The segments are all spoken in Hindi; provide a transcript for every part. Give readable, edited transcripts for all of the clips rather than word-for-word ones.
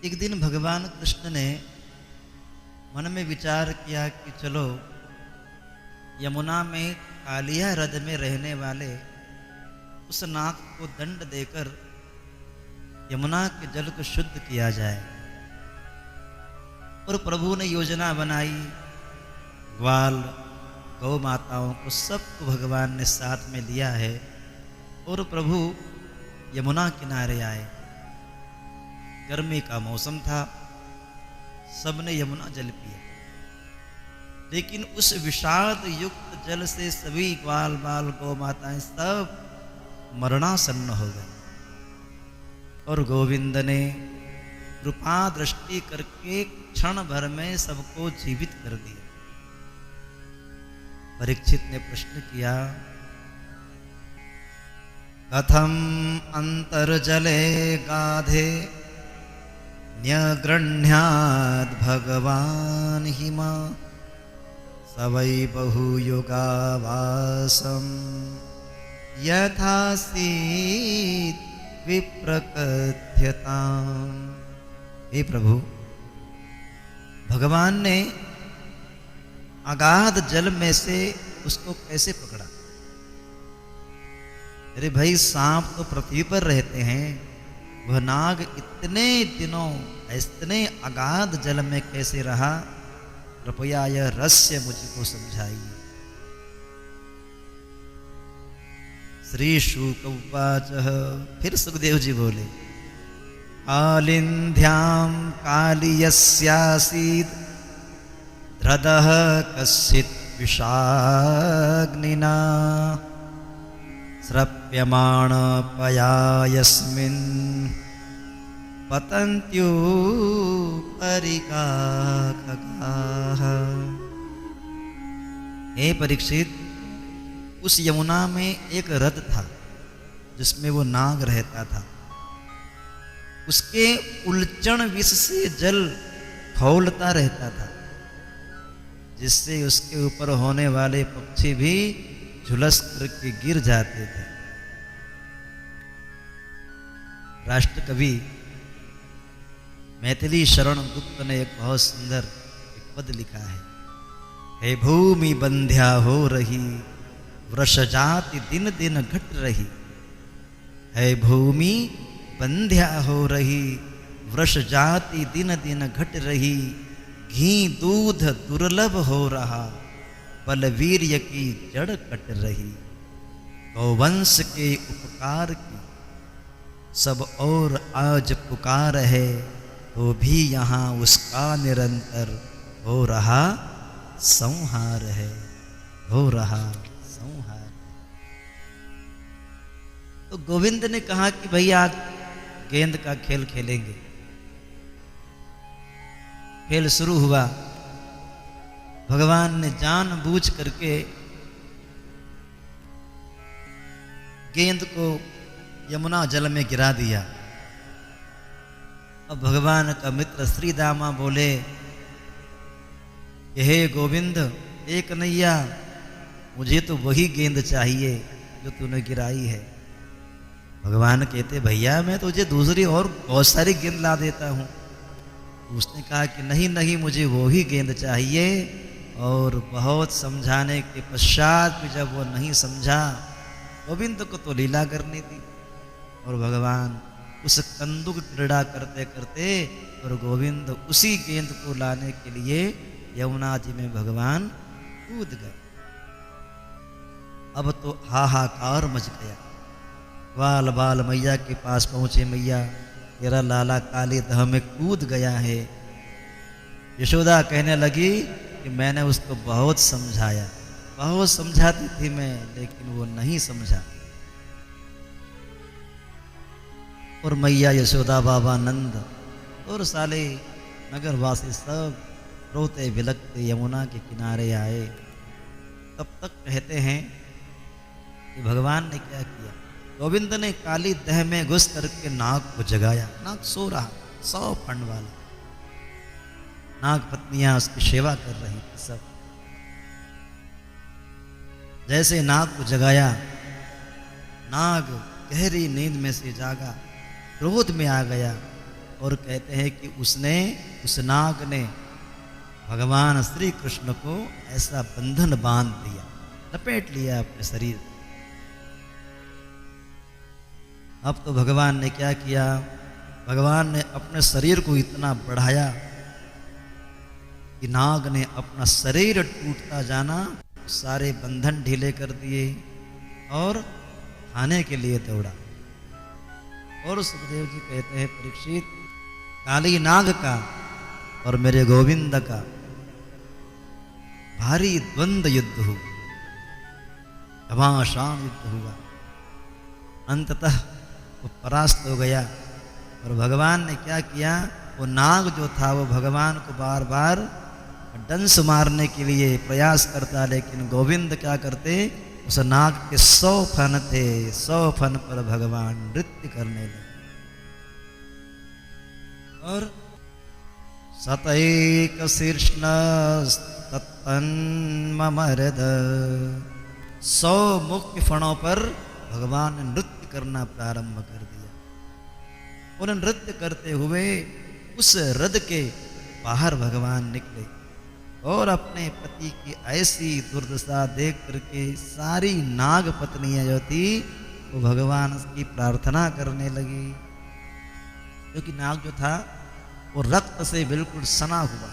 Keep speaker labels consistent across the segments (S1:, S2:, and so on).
S1: एक दिन भगवान कृष्ण ने मन में विचार किया कि चलो यमुना में कालिया हृद में रहने वाले उस नाग को दंड देकर यमुना के जल को शुद्ध किया जाए। और प्रभु ने योजना बनाई, ग्वाल गौ माताओं को सबको भगवान ने साथ में लिया है और प्रभु यमुना किनारे आए। गर्मी का मौसम था, सबने यमुना जल पिया, लेकिन उस विषाद युक्त जल से सभी ग्वाल बाल गौ माताएं सब मरणासन्न हो गए। और गोविंद ने कृपा दृष्टि करके क्षण भर में सबको जीवित कर दिया। परीक्षित ने प्रश्न किया, कथम अंतर्जले गाधे न्यगृह्णात् भगवान् हिमा सवै बहुयुगावासं यथासीत् विप्रकथ्यताम्। हे प्रभु, भगवान ने अगाध जल में से उसको कैसे पकड़ा? अरे भाई, सांप तो पृथ्वी पर रहते हैं, वह नाग इतने दिनों इतने अगाध जल में कैसे रहा? कृपया यह रहस्य मुझको समझाइए। श्री शुक उवाच, फिर सुखदेव जी बोले, आलिंध्यां कालियस्यासीत् ध्रदः कश्चित् विषाग्निना श्रप्यमाण पया यस्मिन् पतन्त्युपरिका खगाः। हे परीक्षित, उस यमुना में एक रथ था जिसमें वो नाग रहता था। उसके उलचन विष से जल खौलता रहता था, जिससे उसके ऊपर होने वाले पक्षी भी झुलस करके गिर जाते थे। राष्ट्र कवि मैथिली शरण गुप्त ने एक बहुत सुंदर एक पद लिखा है, हे भूमि बंध्या हो रही वृष जाति दिन दिन घट रही। है भूमि बंध्या हो रही वृष जाति दिन दिन घट रही। घी दूध दुर्लभ हो रहा बलवीर्य की जड़ कट रही। गौवंश के उपकार की सब और आज पुकार है, तो भी यहाँ उसका निरंतर हो रहा संहार है, हो रहा संहार। तो गोविंद ने कहा कि भाई आज गेंद का खेल खेलेंगे। खेल शुरू हुआ। भगवान ने जानबूझ करके गेंद को यमुना जल में गिरा दिया। अब भगवान का मित्र श्री दामा बोले, हे गोविंद, एक नैया, मुझे तो वही गेंद चाहिए जो तूने गिराई है। भगवान कहते, भैया मैं तुझे दूसरी और बहुत सारी गेंद ला देता हूँ। उसने कहा कि नहीं नहीं, मुझे वही गेंद चाहिए। और बहुत समझाने के पश्चात भी जब वो नहीं समझा, गोविंद को तो लीला करनी थी। और भगवान उस कंदुक क्रीड़ा करते करते और गोविंद उसी गेंद को लाने के लिए यमुना जी में भगवान कूद गए। अब तो हाहाकार मच गया। बाल बाल मैया के पास पहुंचे, मैया तेरा लाला काली दह में कूद गया है। यशोदा कहने लगी कि मैंने उसको बहुत समझाया, बहुत समझाती थी मैं, लेकिन वो नहीं समझा। और मैया यशोदा, बाबा नंद और साले नगरवासी सब रोते बिलखते यमुना के किनारे आए। तब तक कहते हैं कि भगवान ने क्या किया, गोविंद ने काली दह में घुस करके नाग को जगाया। नाग सो रहा, 100 फंड वाला। नाग पत्नियां उसकी सेवा कर रही थी सब। जैसे नाग को जगाया, नाग गहरी नींद में से जागा, क्रोध में आ गया और कहते हैं कि उसने, उस नाग ने भगवान श्री कृष्ण को ऐसा बंधन बांध दिया, लपेट लिया अपने शरीर। अब तो भगवान ने क्या किया, भगवान ने अपने शरीर को इतना बढ़ाया कि नाग ने अपना शरीर टूटता जाना, सारे बंधन ढीले कर दिए और खाने के लिए दौड़ा। और सुखदेव जी कहते हैं, परीक्षित, काली नाग का और मेरे गोविंद का भारी द्वंद्व युद्ध हुआ, घमासान युद्ध हुआ। अंततः वो परास्त हो गया। और भगवान ने क्या किया, वो नाग जो था वो भगवान को बार बार डंस मारने के लिए प्रयास करता, लेकिन गोविंद क्या करते, उस नाग के 100 फन थे, 100 फन पर भगवान नृत्य करने लगे। और सतैक शीर्ष्ण तन्ममरद, 100 मुख्य फणों पर भगवान ने नृत्य करना प्रारंभ कर दिया। उन नृत्य करते हुए उस रथ के बाहर भगवान निकले और अपने पति की ऐसी दुर्दशा देख करके सारी नाग पत्नियां जो थी वो भगवान की प्रार्थना करने लगी, क्योंकि नाग जो था वो रक्त से बिल्कुल सना हुआ।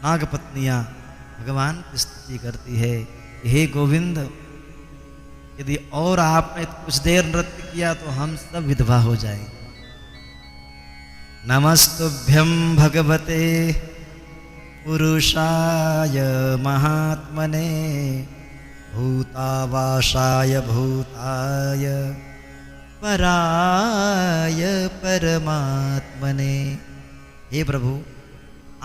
S1: नाग पत्नियां भगवान की स्तुति करती है, हे गोविंद, यदि और आपने कुछ देर नृत्य किया तो हम सब विधवा हो जाएंगे। नमस्तुभ्यं भगवते पुरुषाय महात्मने, भूतावासाय भूताय पराय परमात्मने। हे प्रभु,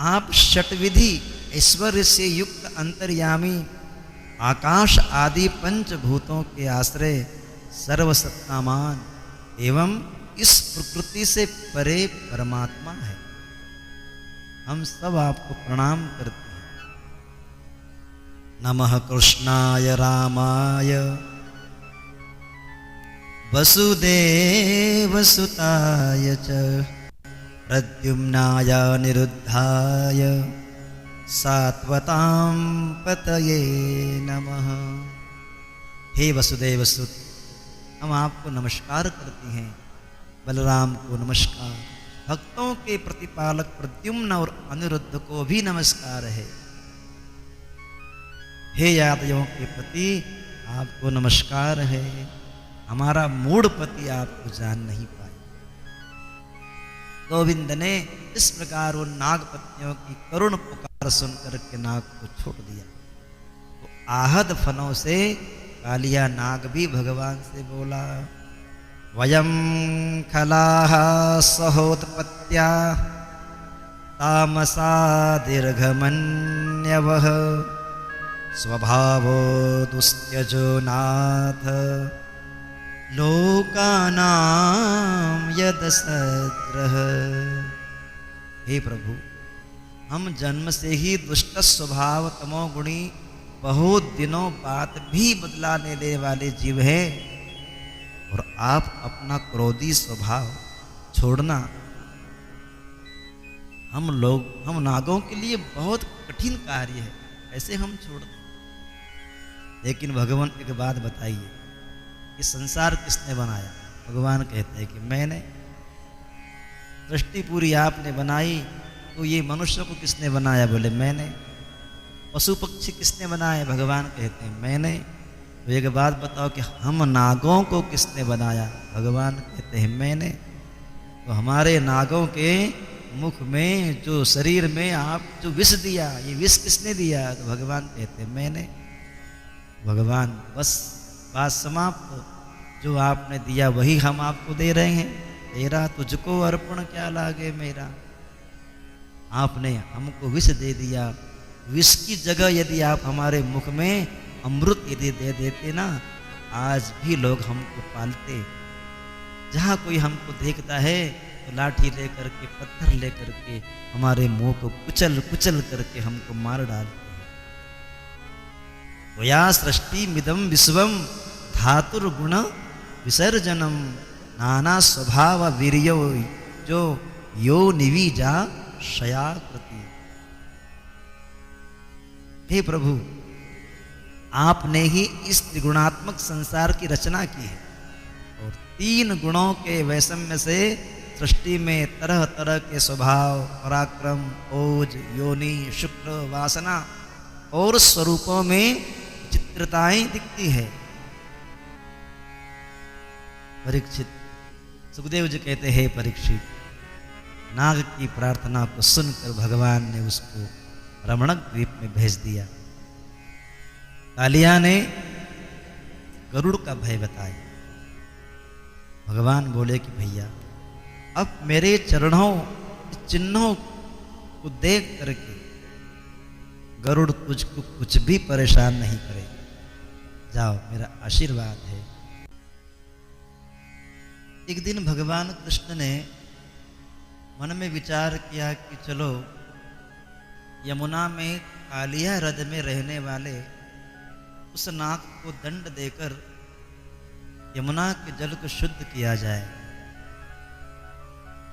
S1: आप षटविधि ऐश्वर्य से युक्त अंतर्यामी, आकाश आदि पंचभूतों के आश्रय, सर्वसत्तामान एवं इस प्रकृति से परे परमात्मा है। हम सब आपको प्रणाम करते हैं। नमः कृष्णाय रामाय वसुदेव सुताय च, प्रद्युम्नाय निरुद्धाय सात्वतां पतये नमः। हे वसुदेव सुत, हम आपको नमस्कार करते हैं। बलराम को नमस्कार, भक्तों के प्रतिपालक प्रद्युम्न और अनिरुद्ध को भी नमस्कार है। हे यादवों के प्रति आपको नमस्कार है। हमारा मूढ़ पति आपको जान नहीं पाए। गोविंद ने इस प्रकार उन नाग पत्नियों की करुण पुकार सुनकर के नाग को छोड़ दिया। तो आहत फनों से कालिया नाग भी भगवान से बोला, वयं खलाः सहोत्पत्त्या तामसा दीर्घमन्यवः, स्वभावो दुस्त्यजो नाथ लोकानां यदसद्रः। हे प्रभु, हम जन्म से ही दुष्ट स्वभाव तमोगुणी, बहुत दिनों बाद भी बदला लेने वाले जीव हैं, और आप अपना क्रोधी स्वभाव छोड़ना हम नागों के लिए बहुत कठिन कार्य है, ऐसे हम छोड़ दें। लेकिन भगवान एक बात बताइए, ये संसार किसने बनाया? भगवान कहते हैं कि मैंने। सृष्टि पूरी आपने बनाई, तो ये मनुष्य को किसने बनाया? बोले मैंने। पशु पक्षी किसने बनाए? भगवान कहते हैं मैंने। तो एक बात बताओ कि हम नागों को किसने बनाया? भगवान कहते हैं मैंने। तो हमारे नागों के मुख में, जो शरीर में आप जो विष दिया, ये विष किसने दिया? तो भगवान कहते हैं मैंने। भगवान, बस बात समाप्त, जो आपने दिया वही हम आपको दे रहे हैं। तेरा तुझको अर्पण क्या लागे मेरा। आपने हमको विष दे दिया, विष की जगह यदि आप हमारे मुख में अमृत यदि दे देते ना, आज भी लोग हमको पालते। जहाँ कोई हमको देखता है तो लाठी लेकर के, पत्थर लेकर के हमारे मुंह को कुचल कुचल करके हमको मार डालते हैं। त्वया सृष्टि मिदम विश्वम धातुर्गुण विसर्जनम नाना स्वभाव वीर्यो जो यो निवीजा शयाकृति। हे प्रभु, आपने ही इस त्रिगुणात्मक संसार की रचना की है और 3 गुणों के वैषम्य से सृष्टि में तरह तरह के स्वभाव, पराक्रम, ओज, योनि, शुक्र, वासना और स्वरूपों में चित्रताएं दिखती है। परीक्षित, सुखदेव जी कहते हैं, परीक्षित, नाग की प्रार्थना को सुनकर भगवान ने उसको रमणक द्वीप में भेज दिया। कालिया ने गरुड़ का भय बताया। भगवान बोले कि भैया, अब मेरे चरणों चिन्हों को देख करके गरुड़ तुझको कुछ भी परेशान नहीं करेगा, जाओ, मेरा आशीर्वाद है। एक दिन भगवान कृष्ण ने मन में विचार किया कि चलो यमुना में कालिया हृद में रहने वाले उस नाग को दंड देकर यमुना के जल को शुद्ध किया जाए।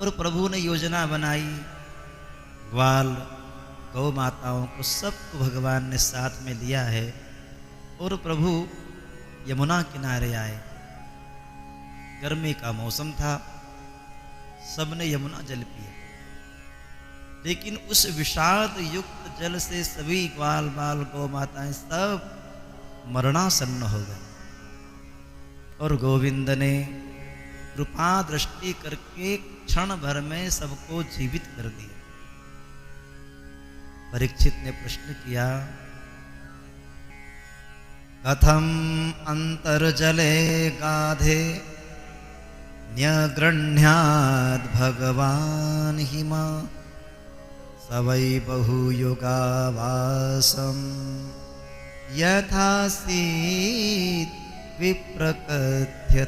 S1: और प्रभु ने योजना बनाई, ग्वाल, गौ माताओं को सबको भगवान ने साथ में लिया है और प्रभु यमुना किनारे आए। गर्मी का मौसम था, सबने यमुना जल पिया, लेकिन उस विषाद युक्त जल से सभी ग्वाल बाल गौ माताएं सब मरणासन्न हो गए। और गोविंद ने कृपा दृष्टि करके क्षण भर में सबको जीवित कर दिया। परीक्षित ने प्रश्न किया, कथम अंतर्जले गाधे न्यगृह्णाद भगवान हिमा सवै बहुयुगावासम यथा सीत विप्रकथ्यते।